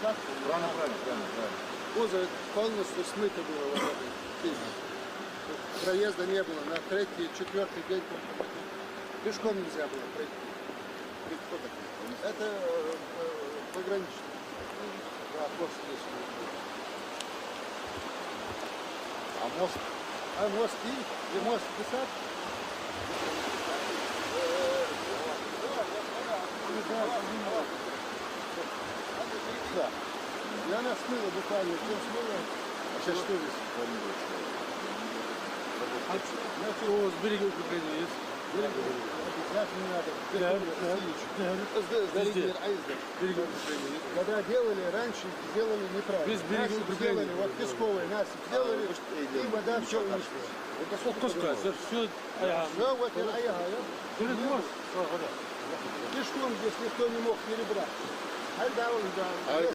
посадку. Правильно. Озеро полностью смыто было вот этой песней. Проезда не было. На третий, четвертый день пешком нельзя было пройти. Это пограничный. Да, пост здесь. А мост? А мост и мост посад. Да. И она смыла буквально, все смыла. А сейчас что здесь? О, с берега укрепления есть. Обязательно надо. Везде. Берега укрепления есть. Когда делали, раньше сделали неправильно. Без берега Насыпь укрепления. сделали, вот песковый насыпь сделали, и вода все вышла. Это Вот пускай, все, Все, вот и перед мост, вода. пешком здесь никто не мог перебрать. Айда, он, да.